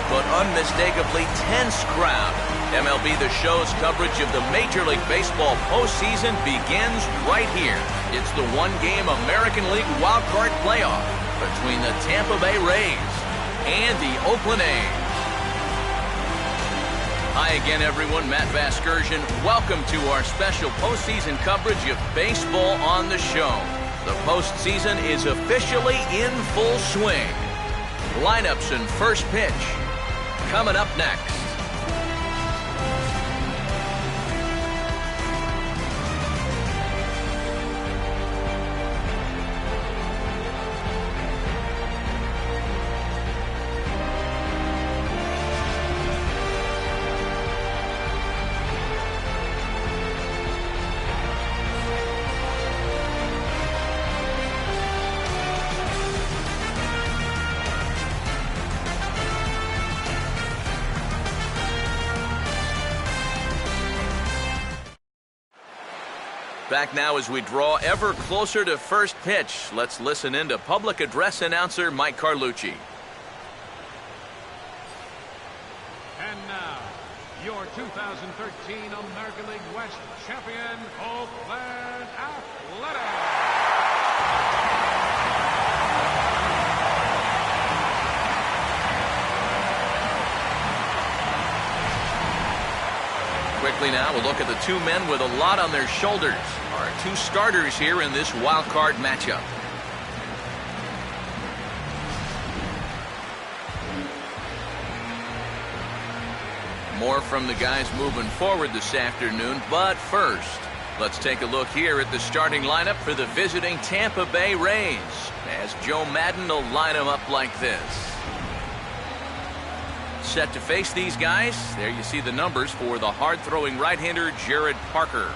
but unmistakably tense crowd. MLB The Show's coverage of the Major League Baseball postseason begins right here. It's the one-game American League wildcard playoff between the Tampa Bay Rays and the Oakland A's. Hi again, everyone. Matt Vasgersian. Welcome to our special postseason coverage of baseball on the show. The postseason is officially in full swing. Lineups and first pitch coming up next. Back now as we draw ever closer to first pitch. Let's listen in to public address announcer Mike Carlucci. And now, your 2013 American League West champion, Oakland Athletics. Quickly now, we'll look at the two men with a lot on their shoulders. Our two starters here in this wild card matchup. More from the guys moving forward this afternoon, but first, let's take a look here at the starting lineup for the visiting Tampa Bay Rays, as Joe Madden will line them up like this. Set to face these guys. There you see the numbers for the hard-throwing right-hander Jared Parker.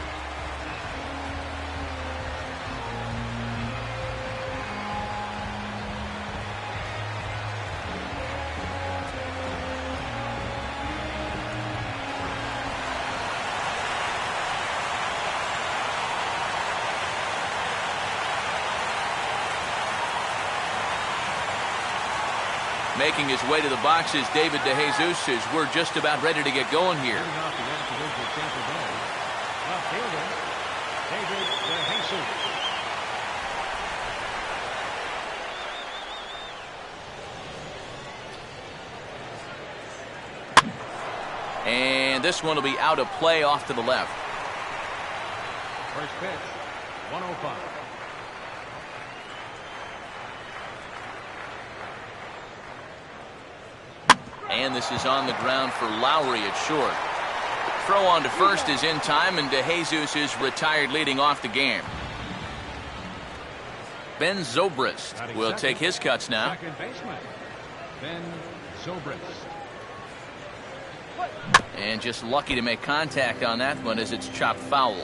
Making his way to the box is David DeJesus as we're just about ready to get going here. And this one will be out of play off to the left. First pitch, 105. And this is on the ground for Lowry at short. Throw on to first is in time, and DeJesus is retired leading off the game. Ben Zobrist will take his cuts now. Second baseman, Ben Zobrist. And just lucky to make contact on that one as it's chopped foul.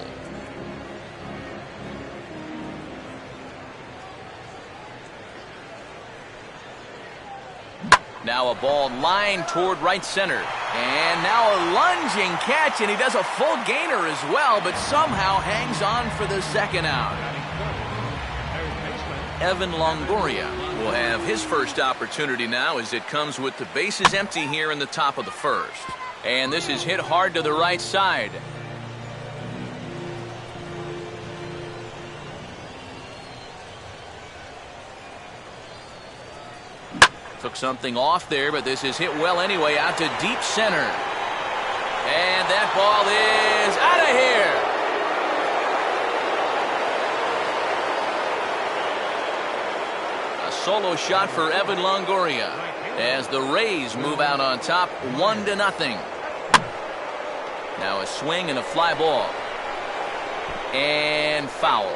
Now a ball lined toward right center. And now a lunging catch, and he does a full gainer as well, but somehow hangs on for the second out. Evan Longoria will have his first opportunity now as it comes with the bases empty here in the top of the first. And this is hit hard to the right side. Took something off there, but this is hit well anyway, out to deep center. And that ball is out of here. A solo shot for Evan Longoria as the Rays move out on top 1-0. Now a swing and a fly ball. And foul.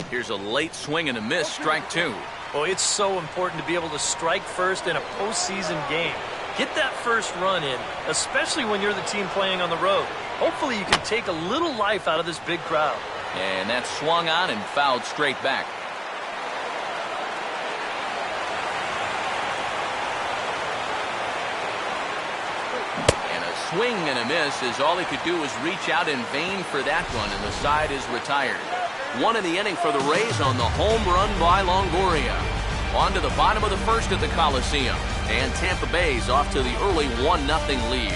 Here's a late swing and a miss, strike two. Well, it's so important to be able to strike first in a postseason game. Get that first run in, especially when you're the team playing on the road. Hopefully you can take a little life out of this big crowd. And that swung on and fouled straight back. And a swing and a miss, as all he could do was reach out in vain for that one, and the side is retired. One in the inning for the Rays on the home run by Longoria. On to the bottom of the first at the Coliseum. And Tampa Bay's off to the early 1-0 lead.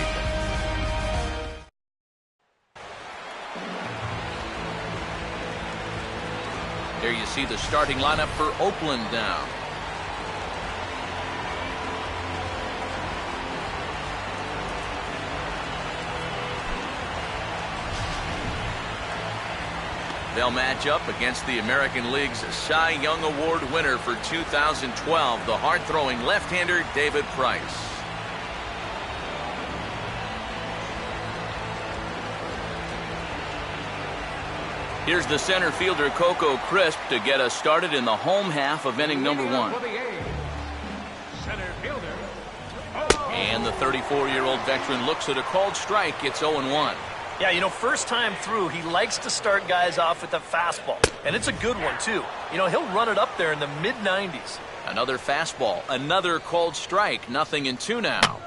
There you see the starting lineup for Oakland now. They'll match up against the American League's Cy Young Award winner for 2012, the hard-throwing left-hander David Price. Here's the center fielder Coco Crisp to get us started in the home half of inning number 1. And the 34-year-old veteran looks at a called strike. It's 0-1. Yeah, you know, first time through, he likes to start guys off with a fastball. And it's a good one, too. You know, he'll run it up there in the mid-90s. Another fastball, another called strike, 0-2 now.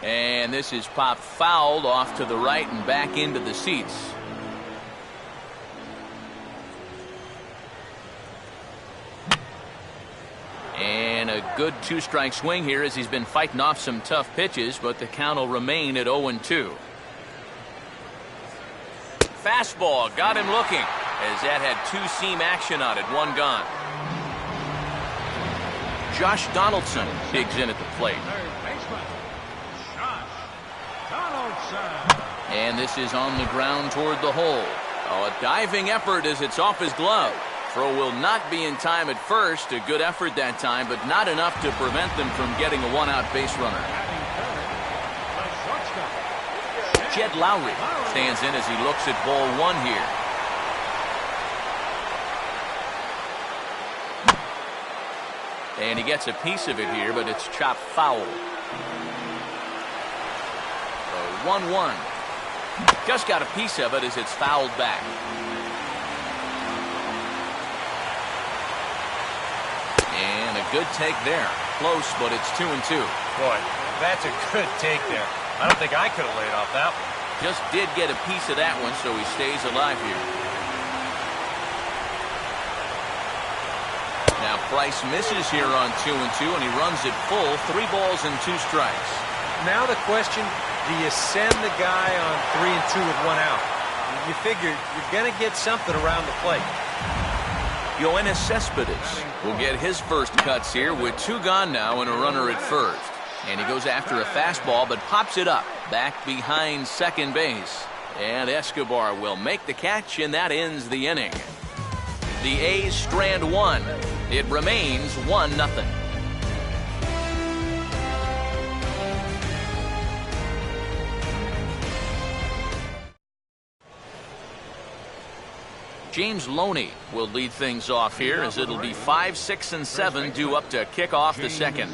And this is popped fouled off to the right and back into the seats. And a good two-strike swing here as he's been fighting off some tough pitches, but the count will remain at 0-2. Fastball got him looking as that had two-seam action on it, one gone. Josh Donaldson digs in at the plate. And this is on the ground toward the hole. Oh, a diving effort as it's off his glove. Throw will not be in time at first. A good effort that time, but not enough to prevent them from getting a one-out base runner. Jed Lowry stands in as he looks at ball 1 here. And he gets a piece of it here, but it's chopped foul. So 1-1. Just got a piece of it as it's fouled back. And a good take there. Close, but it's 2-2. Boy, that's a good take there. I don't think I could have laid off that one. Just did get a piece of that one, so he stays alive here. Now Price misses here on 2-2, and he runs it full. 3 balls and 2 strikes. Now the question, do you send the guy on 3-2 with 1 out? You figure you're going to get something around the plate. Yoenis Cespedes will get his first cuts here with 2 gone now and a runner at first. And he goes after a fastball, but pops it up back behind second base. And Escobar will make the catch, and that ends the inning. The A's strand 1. It remains 1-0. James Loney will lead things off here as it'll be 5, 6, and 7 due up to kick off the second.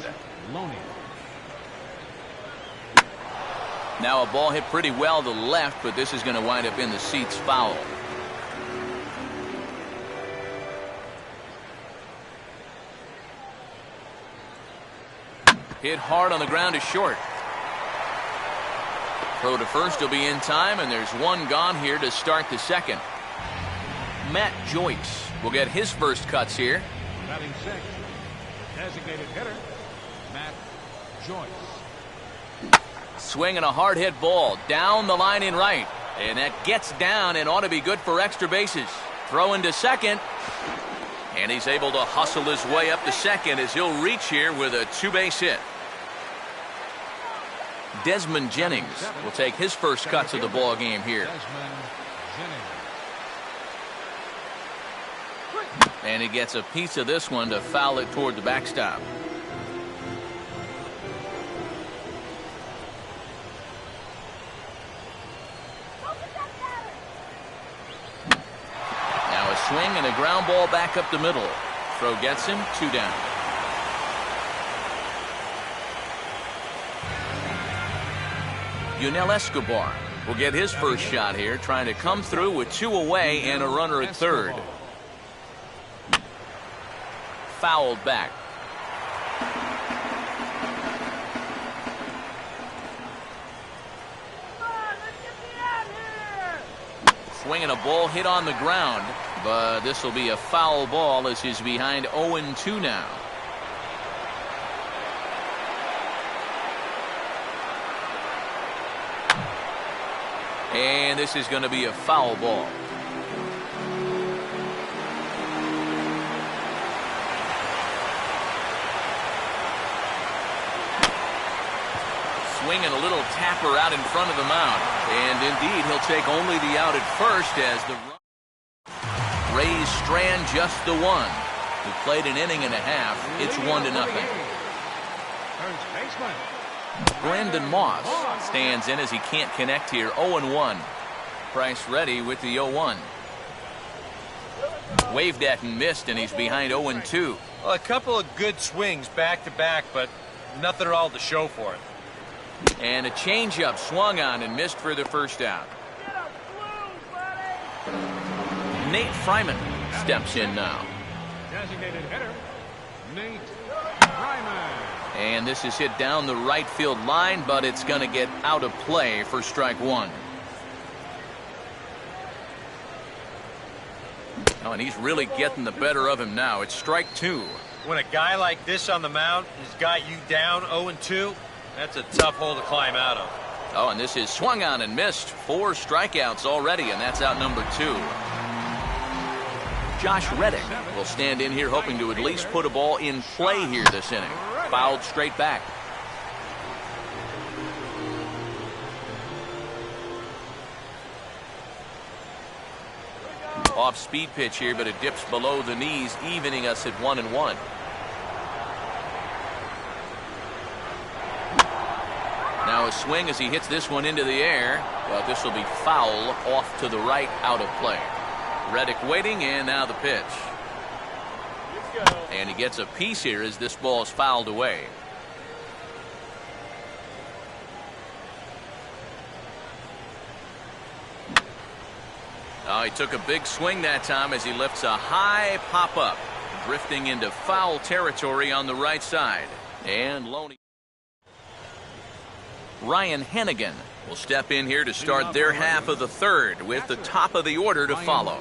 Now a ball hit pretty well to the left, but this is going to wind up in the seats foul. Hit hard on the ground to short. Throw to first will be in time, and there's 1 gone here to start the second. Matt Joyce will get his first cuts here. Batting 6, designated hitter, Matt Joyce. Swinging a hard hit ball down the line in right. And that gets down and ought to be good for extra bases. Throw into second. And he's able to hustle his way up to second as he'll reach here with a 2-base hit. Desmond Jennings will take his first cuts of the ball game here. And he gets a piece of this one to foul it toward the backstop. Now a swing and a ground ball back up the middle. Throw gets him, 2 down. Yunel Escobar will get his first shot here, trying to come through with 2 away and a runner at third. Fouled back. Swinging a ball hit on the ground. But this will be a foul ball as he's behind 0-2 now. And this is going to be a foul ball. Swinging a little tapper out in front of the mound. And indeed, he'll take only the out at first as the Rays strand just the one. Who played an inning and a half. It's 1-0. First baseman. Brandon Moss stands in as he can't connect here. 0-1. Price ready with the 0-1. Waved at and missed, and he's behind 0-2. Well, a couple of good swings back to back, but nothing at all to show for it. And a changeup swung on and missed for the first out. Nate Fryman steps in now. Designated hitter, Nate Fryman. And this is hit down the right field line, but it's going to get out of play for strike one. Oh, and he's really getting the better of him now. It's strike two. When a guy like this on the mound has got you down 0-2, that's a tough hole to climb out of. Oh, and this is swung on and missed. 4 strikeouts already, and that's out number 2. Josh Reddick will stand in here hoping to at least put a ball in play here this inning. Fouled straight back. Off speed pitch here, but it dips below the knees, evening us at 1-1. Now a swing as he hits this one into the air, but this will be foul off to the right, out of play. Reddick waiting, and now the pitch. And he gets a piece here as this ball is fouled away. Oh, he took a big swing that time as he lifts a high pop-up, drifting into foul territory on the right side. And Loney. Ryan Hennigan will step in here to start their half of the third with the top of the order to follow.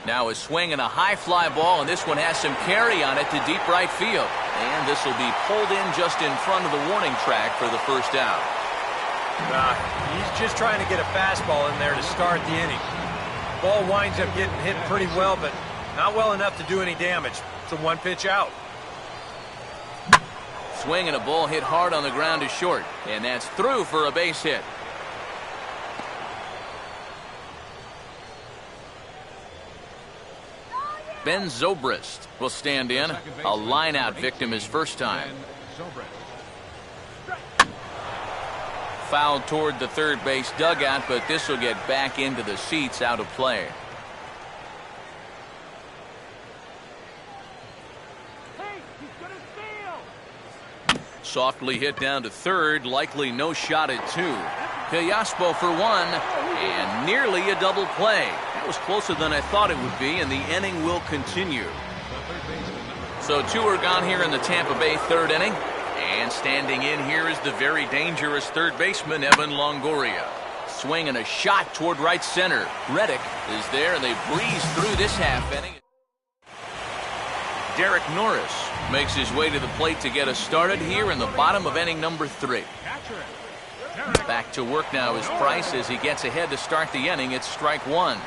Now a swing and a high fly ball, and this one has some carry on it to deep right field. And this will be pulled in just in front of the warning track for the first out. He's just trying to get a fastball in there to start the inning. Ball winds up getting hit pretty well, but not well enough to do any damage. It's a one-pitch out. Swing and a ball hit hard on the ground is short, and that's through for a base hit. Ben Zobrist will stand in. A line-out victim his first time. Fouled toward the third base dugout, but this will get back into the seats, out of play. Softly hit down to third, likely no shot at 2. Callaspo for 1, and nearly a double play. That was closer than I thought it would be, and the inning will continue. So 2 are gone here in the Tampa Bay third inning. And standing in here is the very dangerous third baseman, Evan Longoria. Swing and a shot toward right center. Reddick is there, and they breeze through this half inning. Derek Norris makes his way to the plate to get us started here in the bottom of inning number 3. Back to work now is Price as he gets ahead to start the inning. It's strike 1.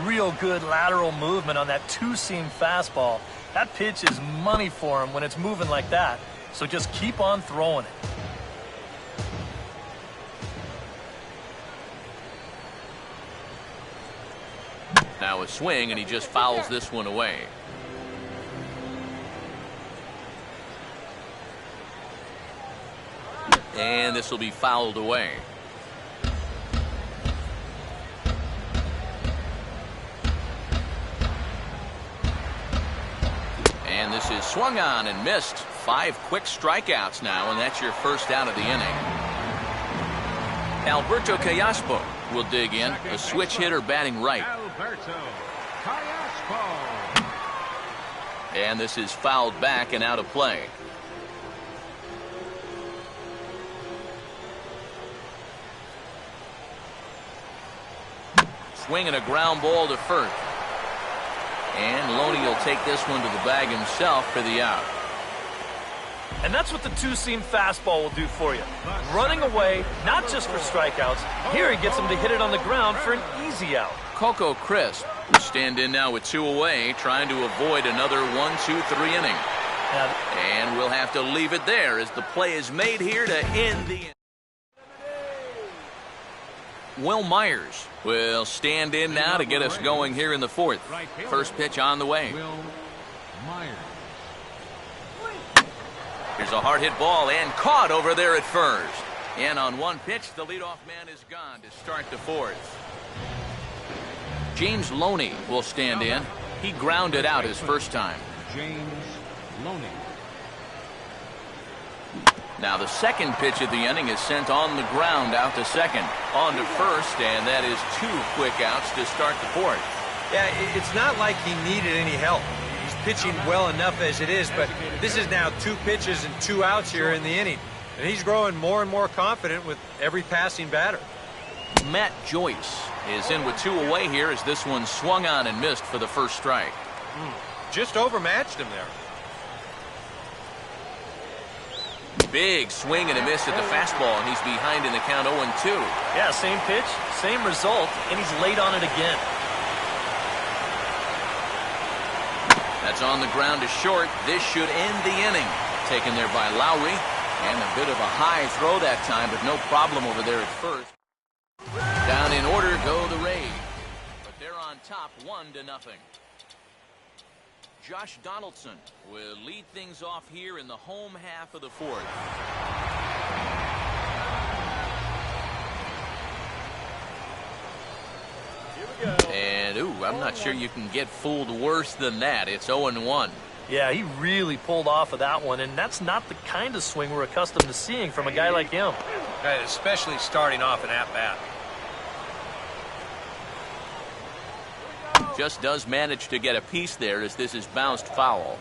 Real good lateral movement on that two-seam fastball. That pitch is money for him when it's moving like that. So just keep on throwing it. Now a swing, and he just fouls this one away. And this will be fouled away. And this is swung on and missed. 5 quick strikeouts now, and that's your first out of the inning. Alberto Callaspo will dig in, a switch hitter batting right. And this is fouled back and out of play. swing and a ground ball to first. And Loney will take this one to the bag himself for the out. And that's what the two-seam fastball will do for you. Running away, not just for strikeouts. Here he gets him to hit it on the ground for an easy out. Coco Crisp will stand in now with 2 away, trying to avoid another 1-2-3 inning. And we'll have to leave it there as the play is made here to end the inning. Will Myers will stand in now to get us going here in the 4th. First pitch on the way. Will Myers. Here's a hard hit ball and caught over there at first. And on one pitch, the leadoff man is gone to start the 4th. James Loney will stand in. He grounded out his first time. James Loney. Now the second pitch of the inning is sent on the ground out to second. On to first, and that is 2 quick outs to start the 4th. Yeah, it's not like he needed any help. He's pitching well enough as it is, but this is now 2 pitches and 2 outs here in the inning. And he's growing more and more confident with every passing batter. Matt Joyce is in with 2 away here as this one swung on and missed for the first strike. Just overmatched him there. Big swing and a miss at the fastball, and he's behind in the count 0-2. Yeah, same pitch, same result, and he's late on it again. That's on the ground to short. This should end the inning. Taken there by Lowry, and a bit of a high throw that time, but no problem over there at first. Down in order go the Rays, but they're on top 1-0. Josh Donaldson will lead things off here in the home half of the 4th. And, I'm not sure you can get fooled worse than that. It's 0-1. Yeah, he really pulled off of that one, and that's not the kind of swing we're accustomed to seeing from a guy like him. Right, especially starting off an at-bat. Just does manage to get a piece there as this is bounced foul.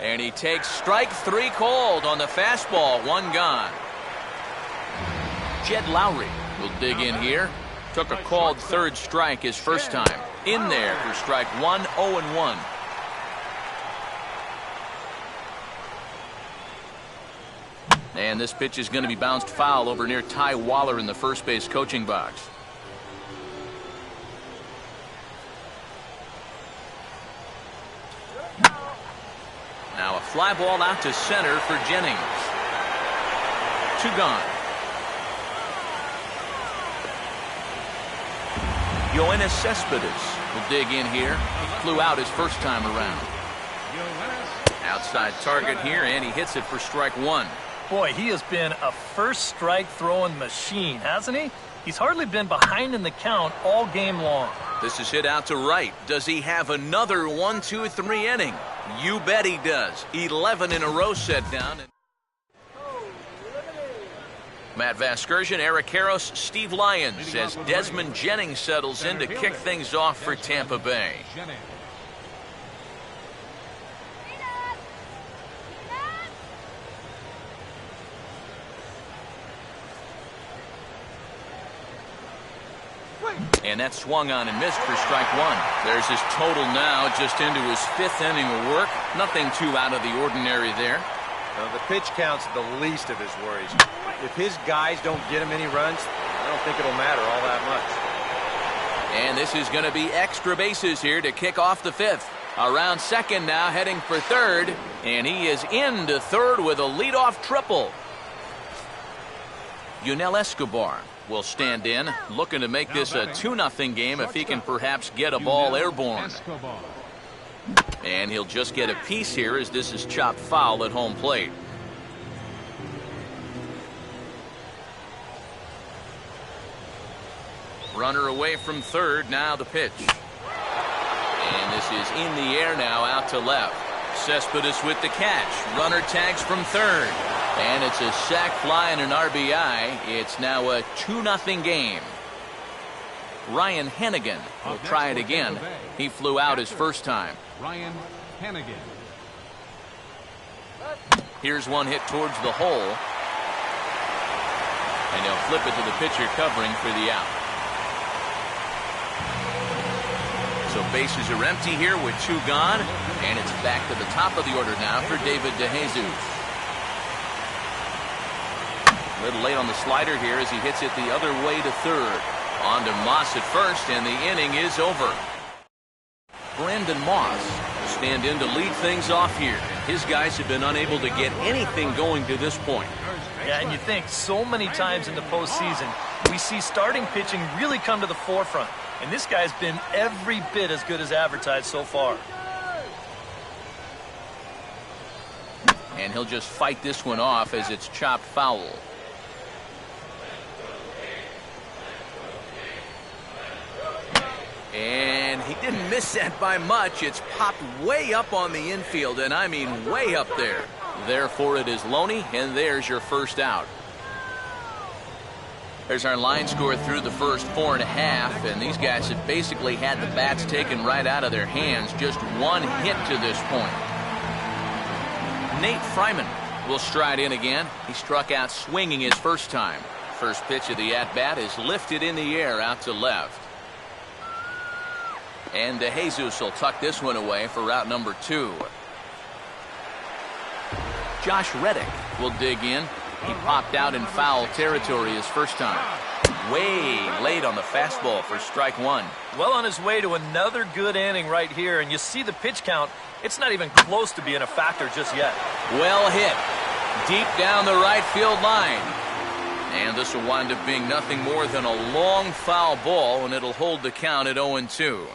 And he takes strike 3 called on the fastball. 1 gone. Jed Lowry will dig in here. Took a called 3rd strike his first time. In there for strike 1, 0-1. And this pitch is going to be bounced foul over near Ty Waller in the first base coaching box. Now a fly ball out to center for Jennings. 2 gone. Yoenis Cespedes will dig in here. He flew out his first time around. Outside target here, and he hits it for strike 1. Boy, he has been a first strike throwing machine, hasn't he? He's hardly been behind in the count all game long. This is hit out to right. Does he have another 1-2-3 inning? You bet he does. 11 in a row set down. Matt Vasgersian, Eric Karros, Steve Lyons as Desmond Jennings settles in to kick things off for Tampa Bay. And that swung on and missed for strike 1. There's his total now, just into his 5th inning of work. Nothing too out of the ordinary there. The pitch count's the least of his worries. If his guys don't get him any runs, I don't think it'll matter all that much. And this is going to be extra bases here to kick off the 5th. Around second now, heading for 3rd. And he is into 3rd with a leadoff triple. Yunel Escobar will stand in, looking to make this a 2-0 game if he can perhaps get a ball airborne. And he'll just get a piece here as this is chopped foul at home plate. Runner away from 3rd, now the pitch. And this is in the air now, out to left. Cespedes with the catch. Runner tags from 3rd. And it's a sac fly and an RBI. It's now a 2-0 game. Ryan Hennigan will try it again. He flew out his first time. Ryan Hennigan. Here's one hit towards the hole. And he'll flip it to the pitcher covering for the out. So bases are empty here with 2 gone. And it's back to the top of the order now for David DeJesus. A little late on the slider here as he hits it the other way to third. On to Moss at first, and the inning is over. Brandon Moss will stand in to lead things off here. His guys have been unable to get anything going to this point. Yeah, and you think so many times in the postseason, we see starting pitching really come to the forefront. And this guy's been every bit as good as advertised so far. And he'll just fight this one off as it's chopped foul. And he didn't miss that by much. It's popped way up on the infield, and I mean way up there. Therefore, it is Loney, and there's your first out. There's our line score through the first 4.5, and these guys have basically had the bats taken right out of their hands. Just 1 hit to this point. Nate Fryman will stride in again. He struck out swinging his first time. First pitch of the at-bat is lifted in the air out to left. And DeJesus will tuck this one away for route number 2. Josh Reddick will dig in. He popped out in foul territory his first time. Way late on the fastball for strike 1. Well on his way to another good inning right here, and you see the pitch count. It's not even close to being a factor just yet. Well hit. Deep down the right field line. And this will wind up being nothing more than a long foul ball, and it'll hold the count at 0-2.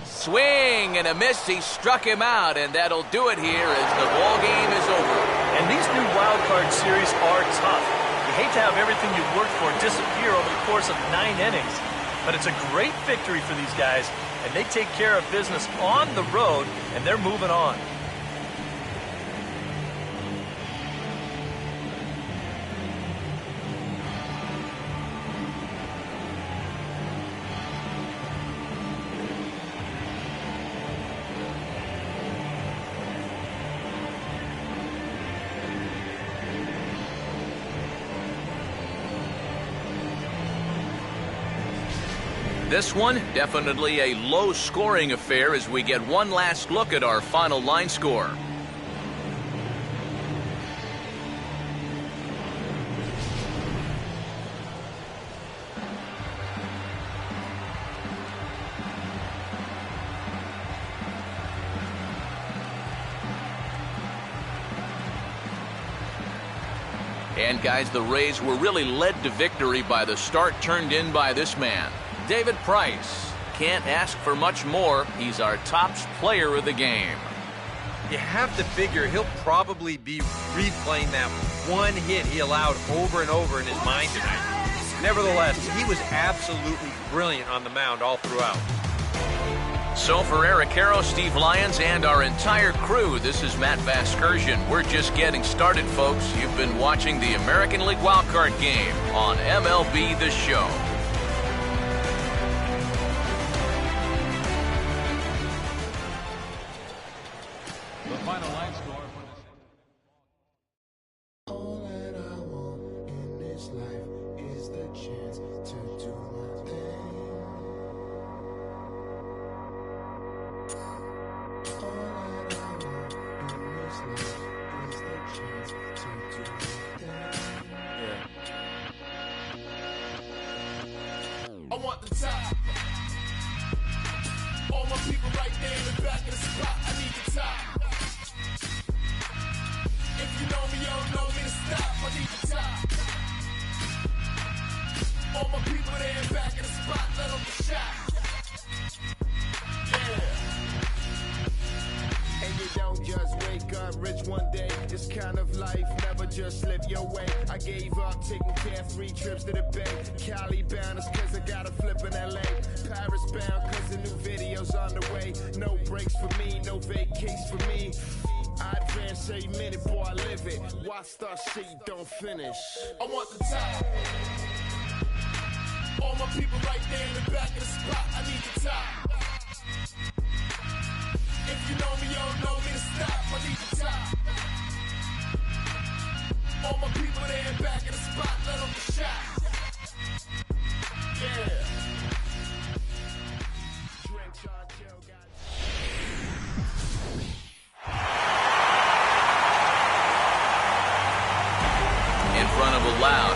Swing and a miss. He struck him out, and that'll do it here as the ball game is over. And these new wild card series are tough. You hate to have everything you've worked for disappear over the course of 9 innings. But it's a great victory for these guys, and they take care of business on the road, and they're moving on. This one, definitely a low-scoring affair as we get one last look at our final line score. And guys, the Rays were really led to victory by the start turned in by this man, David Price. Can't ask for much more. He's our top player of the game. You have to figure he'll probably be replaying that 1 hit he allowed over and over in his mind tonight. Nevertheless, he was absolutely brilliant on the mound all throughout. So for Eric Harrow, Steve Lyons, and our entire crew, this is Matt Vasgersian. We're just getting started, folks. You've been watching the American League Wildcard game on MLB The Show. The final line score for this. All that I want in this life is the chance to do my thing. All that I want in this life is the chance to do my thing. I want the top. All my people right there in the back of the spot. I need the top. If you know me, you don't know me to stop. I need the top. All my people there in back of the spot, let them get shot. Yeah. And you don't just wake up rich one day. This kind of life never just slip your way. I gave up taking carefree trips to the Bay. Cali bound is cause I got a flip in LA. Paris bound cause the new video's on the way. No breaks for me, no vacations for me. I advance every minute, boy, I live it. Why start shit you don't finish? I want the top. All my people right there in the back of the spot, I need the top. If you know me, you don't know me to stop, I need the top. All my people there in back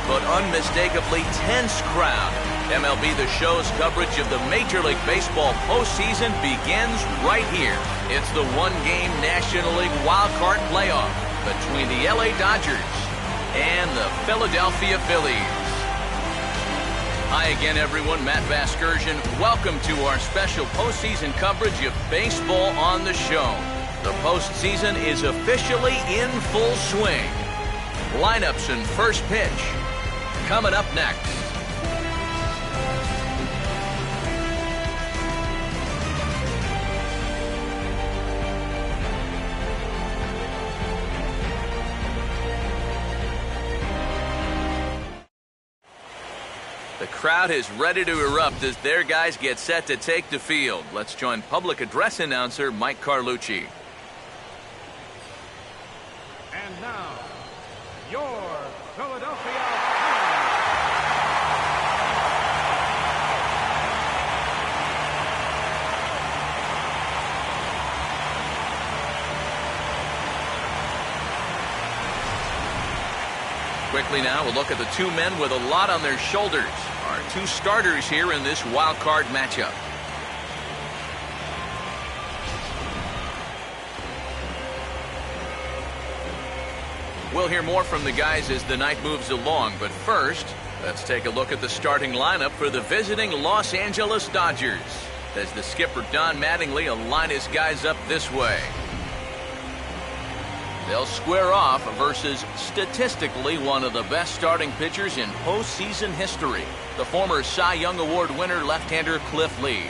but unmistakably tense crowd. MLB The Show's coverage of the Major League Baseball postseason begins right here. It's the one-game National League wildcard playoff between the LA Dodgers and the Philadelphia Phillies. Hi again, everyone. Matt Vasgersian. Welcome to our special postseason coverage of baseball on the show. The postseason is officially in full swing. Lineups and first pitch coming up next. The crowd is ready to erupt as their guys get set to take the field. Let's join public address announcer Mike Carlucci. And now, your Philadelphia Quickly now, we'll look at the two men with a lot on their shoulders. Our two starters here in this wild card matchup. We'll hear more from the guys as the night moves along, but first, let's take a look at the starting lineup for the visiting Los Angeles Dodgers as the skipper Don Mattingly will line his guys up this way. They'll square off versus statistically one of the best starting pitchers in postseason history, the former Cy Young Award winner left-hander Cliff Lee.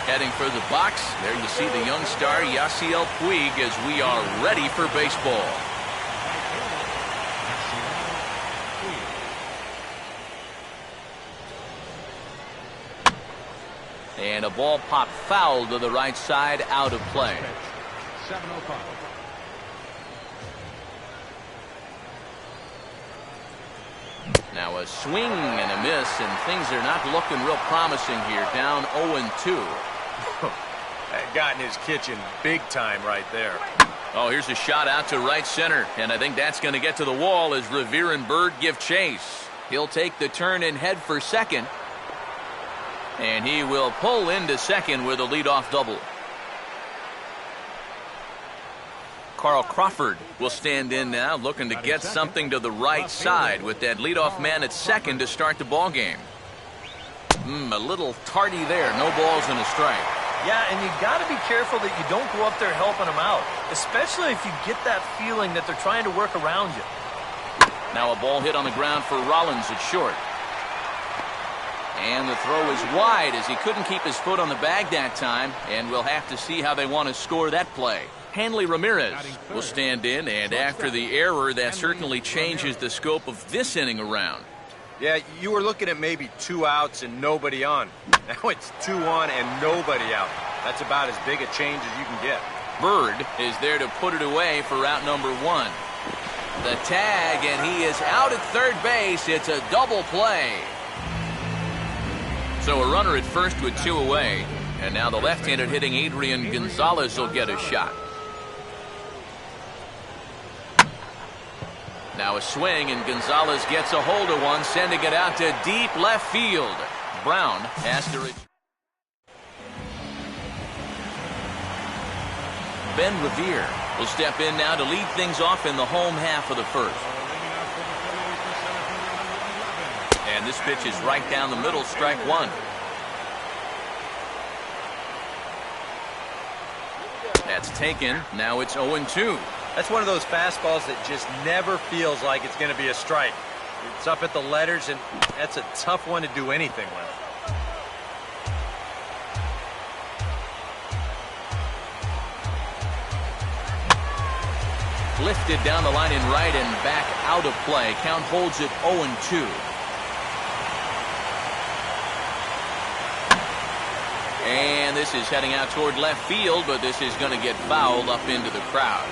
Heading for the box, there you see the young star Yasiel Puig as we are ready for baseball. And a ball popped foul to the right side, out of play. 7:05. Now a swing and a miss, and things are not looking real promising here. Down 0-2. That got in his kitchen big time right there. Oh, here's a shot out to right center, and I think that's going to get to the wall as Revere and Bird give chase. He'll take the turn and head for second, and he will pull into second with a leadoff double. Carl Crawford will stand in now, looking to get something to the right side with that leadoff man at second to start the ball game. A little tardy there. No balls and a strike. Yeah, and you got to be careful that you don't go up there helping them out, especially if you get that feeling that they're trying to work around you. Now a ball hit on the ground for Rollins at short. And the throw is wide as he couldn't keep his foot on the bag that time, and we'll have to see how they want to score that play. Hanley Ramirez will stand in, and after the error, that certainly changes the scope of this inning around. Yeah, you were looking at maybe 2 outs and nobody on. Now it's 2 on and nobody out. That's about as big a change as you can get. Bird is there to put it away for out number 1. The tag, and he is out at third base. It's a double play. So a runner at first with 2 away, and now the left-handed hitting Adrian Gonzalez will get a shot. Now a swing, and Gonzalez gets a hold of one, sending it out to deep left field. Brown has to reach. Ben Revere will step in now to lead things off in the home half of the first. And this pitch is right down the middle, strike 1. That's taken. Now it's 0-2. That's one of those fastballs that just never feels like it's going to be a strike. It's up at the letters, and that's a tough one to do anything with. Lifted down the line in right and back out of play. Count holds it 0-2. And this is heading out toward left field, but this is going to get fouled up into the crowd.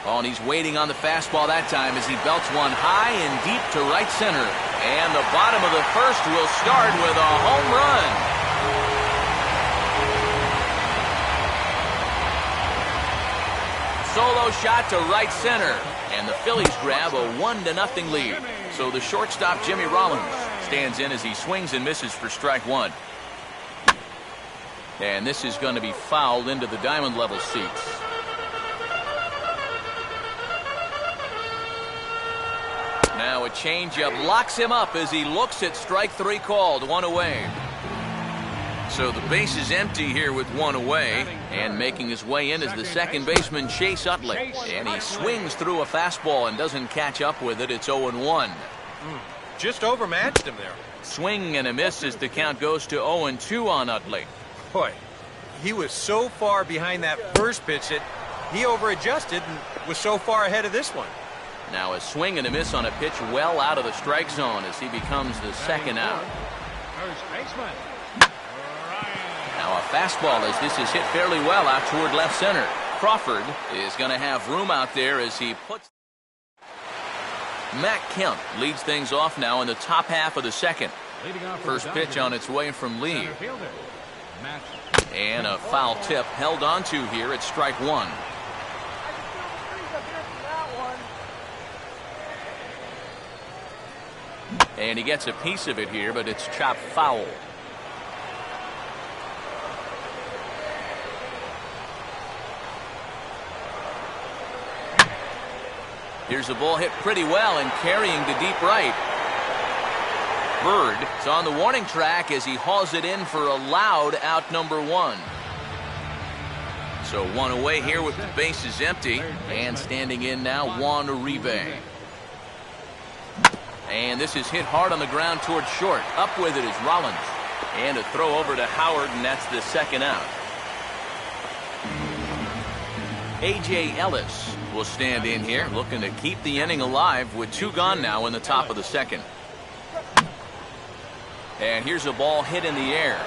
Oh, and he's waiting on the fastball that time as he belts one high and deep to right center. And the bottom of the first will start with a home run. Solo shot to right center. And the Phillies grab a 1-0 lead. So the shortstop, Jimmy Rollins, stands in as he swings and misses for strike one. And this is going to be fouled into the diamond level seats. Now a changeup locks him up as he looks at strike three called, one away. So the base is empty here with one away, and making his way in is the second baseman, Chase Utley. And he swings through a fastball and doesn't catch up with it. It's 0-1. Just overmatched him there. Swing and a miss as the count goes to 0-2 on Utley. Boy, he was so far behind that first pitch that he overadjusted and was so far ahead of this one. Now a swing and a miss on a pitch well out of the strike zone as he becomes the second out. First baseman. Now a fastball as this is hit fairly well out toward left center. Crawford is going to have room out there as he puts. Matt Kemp leads things off now in the top half of the second. First pitch on its way from Lee. And a foul tip held onto here at strike one. And he gets a piece of it here, but it's chopped foul. Here's a ball hit pretty well and carrying to deep right. Bird is on the warning track as he hauls it in for a loud out number one. So one away here with the bases empty, and standing in now Juan Uribe. And this is hit hard on the ground towards short. Up with it is Rollins. And a throw over to Howard, and that's the second out. A.J. Ellis will stand in here, looking to keep the inning alive with two gone now in the top of the second. And here's a ball hit in the air.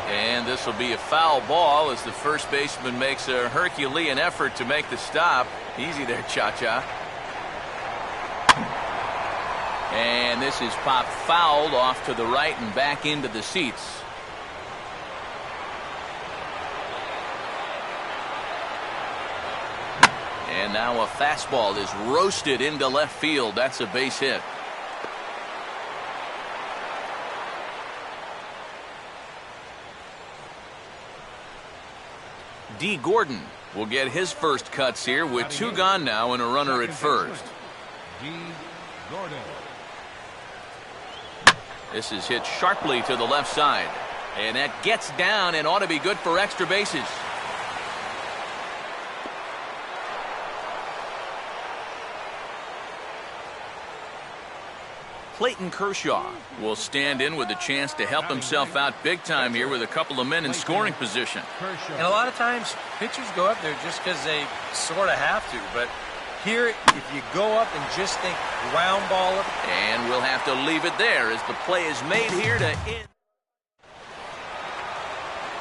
And this will be a foul ball as the first baseman makes a Herculean effort to make the stop. Easy there, Cha-Cha. And this is popped fouled off to the right and back into the seats. And now a fastball is roasted into left field. That's a base hit. D. Gordon will get his first cuts here with two gone now and a runner at first. D. Gordon. This is hit sharply to the left side. And that gets down and ought to be good for extra bases. Clayton Kershaw will stand in with a chance to help himself out big time here with a couple of men in scoring position. And a lot of times pitchers go up there just because they sort of have to. But here, if you go up and just think ground ball up. And we'll have to leave it there as the play is made here to end.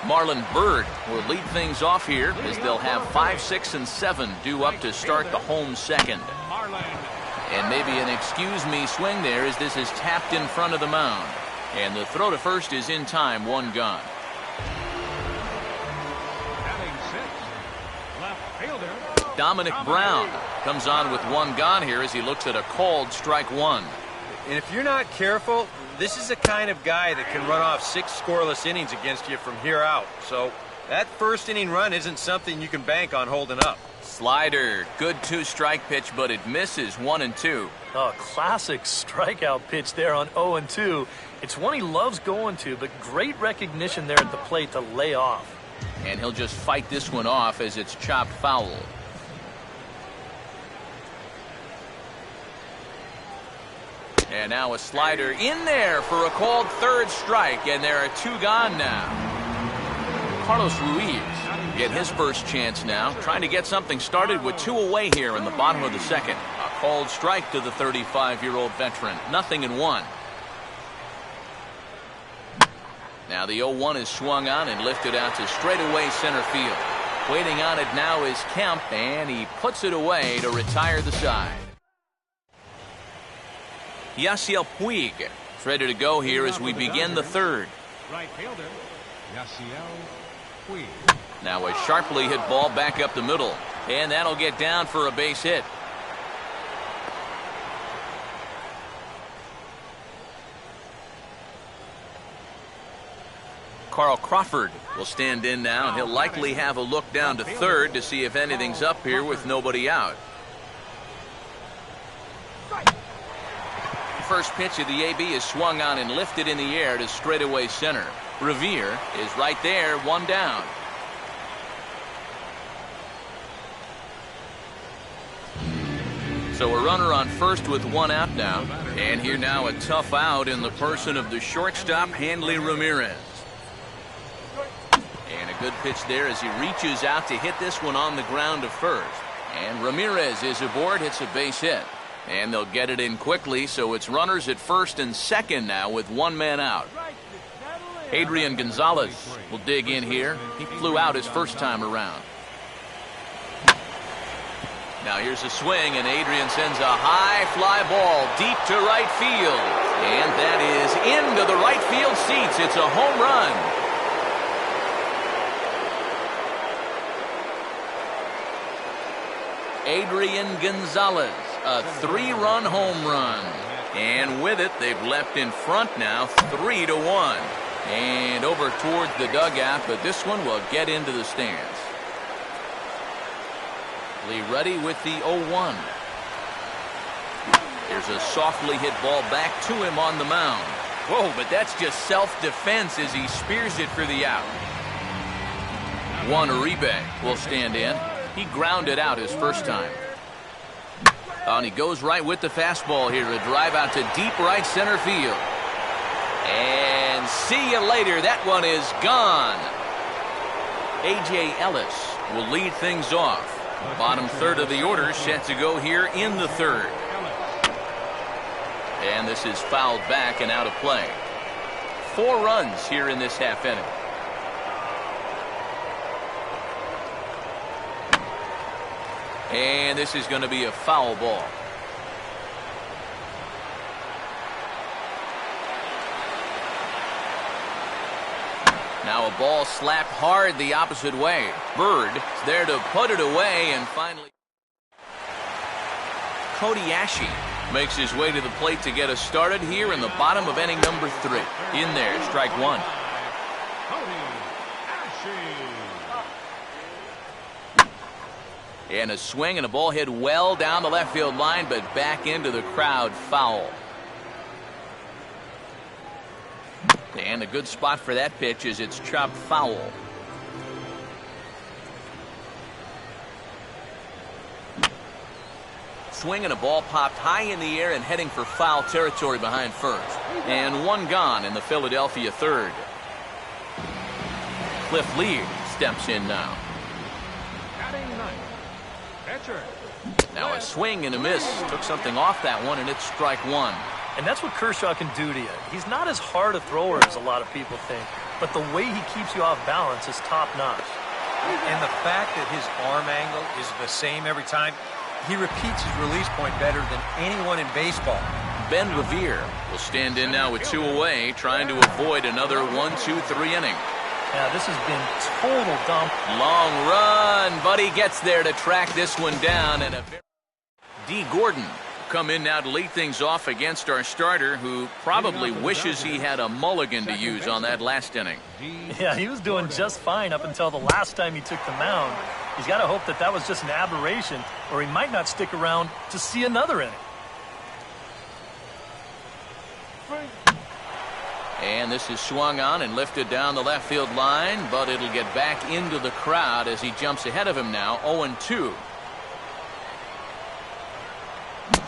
Marlon Byrd will lead things off here as they'll have 5, 6, and 7 due up to start the home second. And maybe an excuse me swing there as this is tapped in front of the mound. And the throw to first is in time, one gone. Dominic Brown comes on with one gone here as he looks at a called strike one. And if you're not careful, this is the kind of guy that can run off 6 scoreless innings against you from here out. So that first inning run isn't something you can bank on holding up. Slider, good 2-strike pitch, but it misses 1-2. Oh, classic strikeout pitch there on 0-2. It's one he loves going to, but great recognition there at the plate to lay off. And he'll just fight this one off as it's chopped foul. And now a slider in there for a called third strike, and there are 2 gone now. Carlos Ruiz get his first chance now, trying to get something started with 2 away here in the bottom of the second. A called strike to the 35-year-old veteran. 0-1. Now the 0-1 is swung on and lifted out to straightaway center field. Waiting on it now is Kemp, and he puts it away to retire the side. Yasiel Puig is ready to go here as we begin the third. Right fielder, Yasiel Puig. Now a sharply hit ball back up the middle, and that'll get down for a base hit. Carl Crawford will stand in now, and he'll likely have a look down to third to see if anything's up here with nobody out. First pitch of the AB is swung on and lifted in the air to straightaway center. Revere is right there, one down. So a runner on first with one out now. And here now a tough out in the person of the shortstop, Hanley Ramirez. And a good pitch there as he reaches out to hit this one on the ground to first. And Ramirez is aboard, hits a base hit. And they'll get it in quickly, so it's runners at first and second now with one man out. Adrian Gonzalez will dig in here. He flew out his first time around. Now here's a swing, and Adrian sends a high fly ball deep to right field. And that is into the right field seats. It's a home run. Adrian Gonzalez, a 3-run home run. And with it, they've left in front now 3-1. And over towards the dugout, but this one will get into the stands. Lee ready with the 0-1. Here's a softly hit ball back to him on the mound. Whoa, but that's just self-defense as he spears it for the out. Juan Uribe will stand in. He grounded out his first time. And he goes right with the fastball here. A drive out to deep right center field. And see you later. That one is gone. A.J. Ellis will lead things off. Bottom third of the order set to go here in the third. And this is fouled back and out of play. 4 runs here in this half inning. And this is going to be a foul ball. Now a ball slapped hard the opposite way. Bird is there to put it away, and finally Cody Ashe makes his way to the plate to get us started here in the bottom of inning number 3. In there, strike one. And a swing and a ball hit well down the left field line, but back into the crowd, foul. And a good spot for that pitch as it's chopped foul. Swing and a ball popped high in the air and heading for foul territory behind first. And one gone in the Philadelphia third. Cliff Lee steps in now. Now a swing and a miss. Took something off that one, and it's strike one. And that's what Kershaw can do to you. He's not as hard a thrower as a lot of people think, but the way he keeps you off balance is top-notch. And the fact that his arm angle is the same every time, he repeats his release point better than anyone in baseball. Ben Revere will stand in now with 2 away, trying to avoid another 1-2-3 inning. Yeah, this has been total dump. Long run, but he gets there to track this one down. And D. Gordon will come in now to lead things off against our starter, who probably wishes he had a mulligan to use on that last inning. Yeah, he was doing just fine up until the last time he took the mound. He's got to hope that that was just an aberration, or he might not stick around to see another inning. And this is swung on and lifted down the left field line, but it'll get back into the crowd as he jumps ahead of him now, 0-2.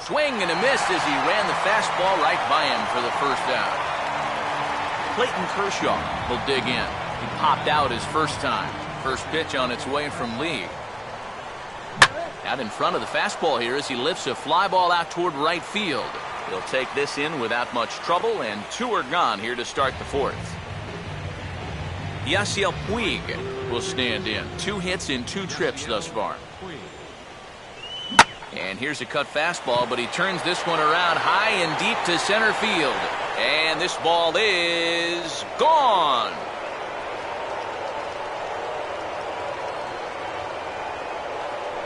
Swing and a miss as he ran the fastball right by him for the first out. Clayton Kershaw will dig in. He popped out his first time. First pitch on its way from Lee. Out in front of the fastball here as he lifts a fly ball out toward right field. He'll take this in without much trouble, and 2 are gone here to start the fourth. Yasiel Puig will stand in. 2 hits in 2 trips thus far. And here's a cut fastball, but he turns this one around high and deep to center field. And this ball is gone.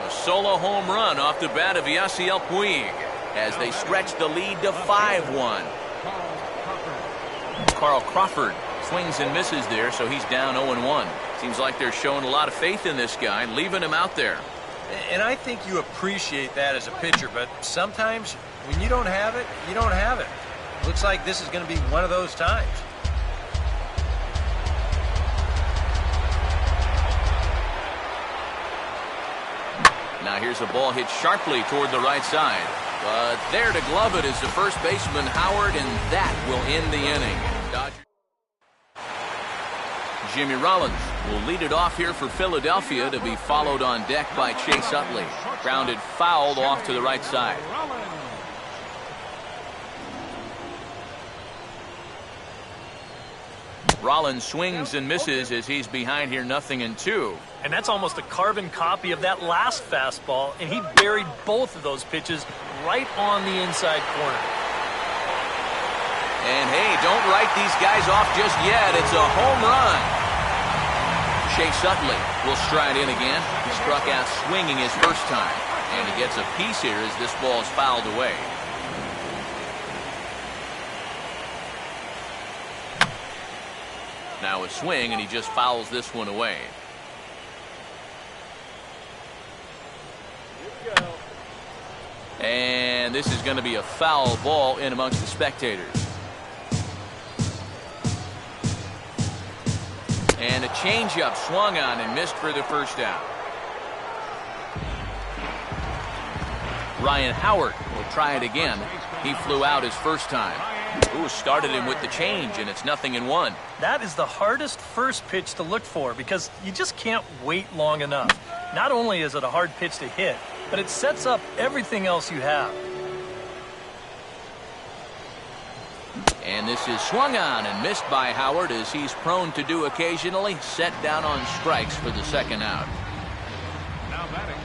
A solo home run off the bat of Yasiel Puig as they stretch the lead to 5-1. Carl Crawford swings and misses there, so he's down 0-1. Seems like they're showing a lot of faith in this guy, leaving him out there. And I think you appreciate that as a pitcher, but sometimes when you don't have it, you don't have it. Looks like this is going to be one of those times. Now here's a ball hit sharply toward the right side. But there to glove it is the first baseman Howard, and that will end the inning. Jimmy Rollins will lead it off here for Philadelphia, to be followed on deck by Chase Utley. Grounded fouled off to the right side. Rollins swings and misses as he's behind here 0-2. And that's almost a carbon copy of that last fastball, and he buried both of those pitches right on the inside corner. And hey, don't write these guys off just yet. It's a home run. Chase Utley will stride in again. He struck out swinging his first time, and he gets a piece here as this ball is fouled away. Now a swing, and he just fouls this one away. And this is going to be a foul ball in amongst the spectators. And a changeup swung on and missed for the first out. Ryan Howard will try it again. He flew out his first time. Ooh, started him with the change, and it's 0-1. That is the hardest first pitch to look for because you just can't wait long enough. Not only is it a hard pitch to hit, but it sets up everything else you have. And this is swung on and missed by Howard, as he's prone to do occasionally. Set down on strikes for the second out. Now batting,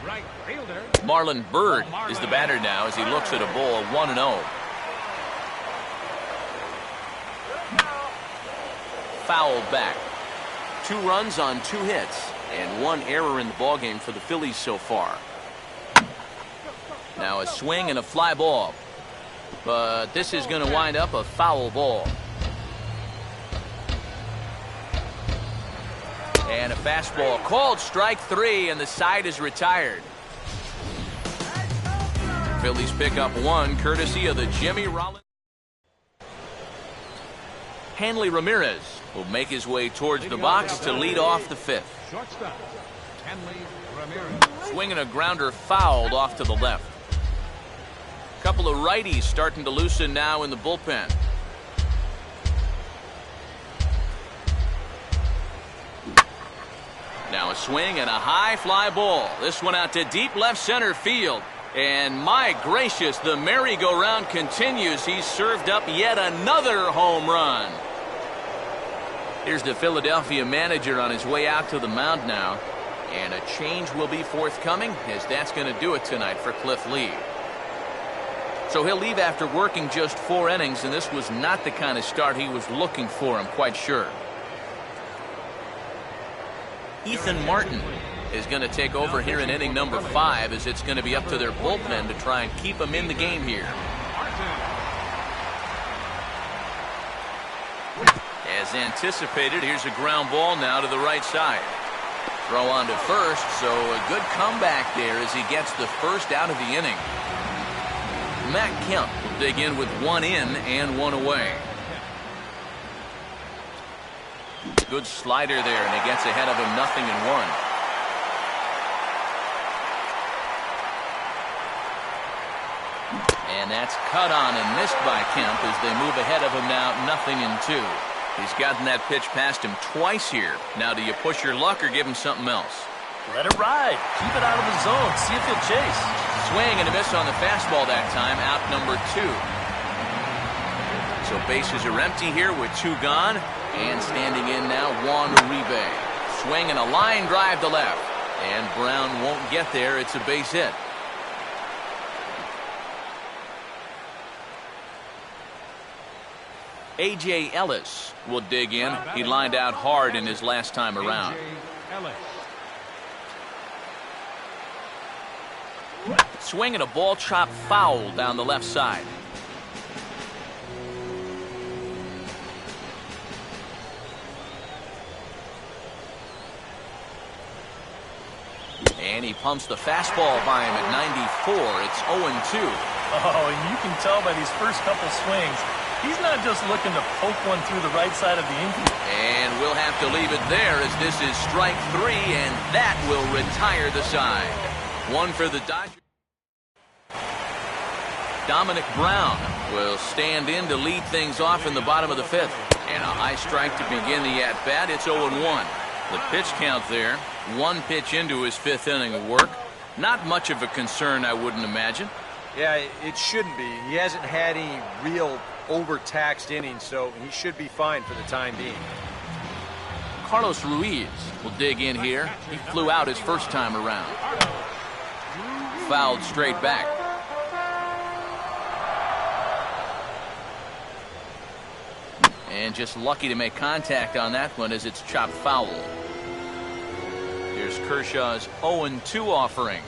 right fielder. Marlon Byrd is the batter now as he looks at a ball 1-0. Fouled back. 2 runs on 2 hits and 1 error in the ballgame for the Phillies so far. Now a swing and a fly ball. But this is going to wind up a foul ball. And a fastball called strike 3, and the side is retired. Phillies pick up 1 courtesy of the Jimmy Rollins. Hanley Ramirez will make his way towards the box to lead off the 5th. Shortstop, Hanley Ramirez. Swinging a grounder fouled off to the left. Couple of righties starting to loosen now in the bullpen. Now a swing and a high fly ball. This one out to deep left center field. And my gracious, the merry-go-round continues. He's served up yet another home run. Here's the Philadelphia manager on his way out to the mound now. And a change will be forthcoming, as that's going to do it tonight for Cliff Lee. So he'll leave after working just 4 innings, and this was not the kind of start he was looking for, I'm quite sure. Ethan Martin is going to take over here in inning number 5, as it's going to be up to their bullpen to try and keep him in the game here. As anticipated, here's a ground ball now to the right side. Throw on to first, so a good comeback there as he gets the first out of the inning. Matt Kemp will dig in with 1 in and 1 away. Good slider there, and he gets ahead of him 0-1. And that's cut on and missed by Kemp as they move ahead of him now 0-2. He's gotten that pitch past him twice here. Now, do you push your luck or give him something else? Let it ride. Keep it out of the zone. See if he'll chase. Swing and a miss on the fastball that time, out number 2. So bases are empty here with 2 gone. And standing in now, Juan Uribe. Swing and a line drive to left. And Brown won't get there. It's a base hit. A.J. Ellis will dig in. He lined out hard in his last time around. Ellis. Swing and a ball chopped foul down the left side. And he pumps the fastball by him at 94. It's 0-2. Oh, and you can tell by these first couple swings, he's not just looking to poke one through the right side of the infield. And we'll have to leave it there as this is strike 3, and that will retire the side. One for the Dodgers. Dominic Brown will stand in to lead things off in the bottom of the 5th. And a high strike to begin the at-bat. It's 0-1. The pitch count there, 1 pitch into his 5th inning of work. Not much of a concern, I wouldn't imagine. Yeah, it shouldn't be. He hasn't had any real overtaxed innings, so he should be fine for the time being. Carlos Ruiz will dig in here. He flew out his first time around. Fouled straight back. And just lucky to make contact on that one as it's chopped foul. Here's Kershaw's 0-2 offering.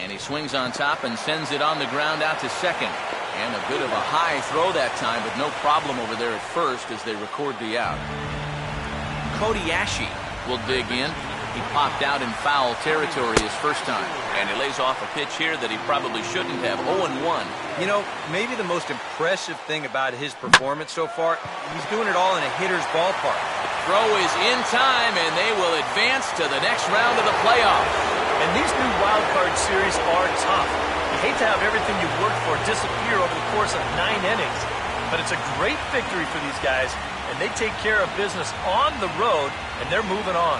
And he swings on top and sends it on the ground out to second. And a bit of a high throw that time, but no problem over there at first as they record the out. Cody Ashe will dig in. He popped out in foul territory his first time. And he lays off a pitch here that he probably shouldn't have. 0-1. You know, maybe the most impressive thing about his performance so far, he's doing it all in a hitter's ballpark. Throw is in time, and they will advance to the next round of the playoffs. And these new wild card series are tough. You hate to have everything you've worked for disappear over the course of 9 innings. But it's a great victory for these guys, and they take care of business on the road, and they're moving on.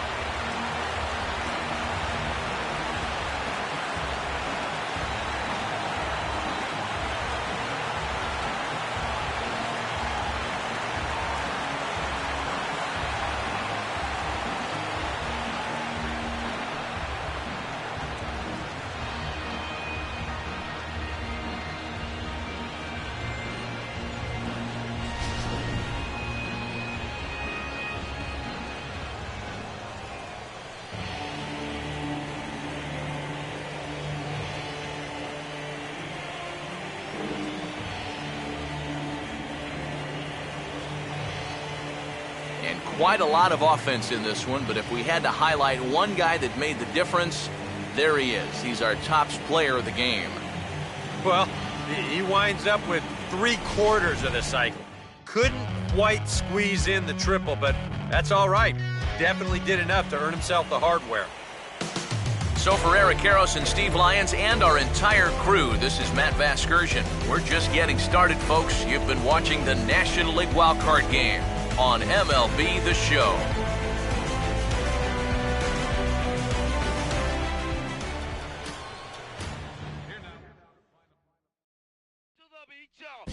Quite a lot of offense in this one, but if we had to highlight one guy that made the difference, there he is. He's our top player of the game. Well, he winds up with 3/4 of the cycle. Couldn't quite squeeze in the triple, but that's all right. Definitely did enough to earn himself the hardware. So for Eric Karros and Steve Lyons and our entire crew, this is Matt Vasgersian. We're just getting started, folks. You've been watching the National League Wildcard Game on MLB The Show. To the beach, y'all.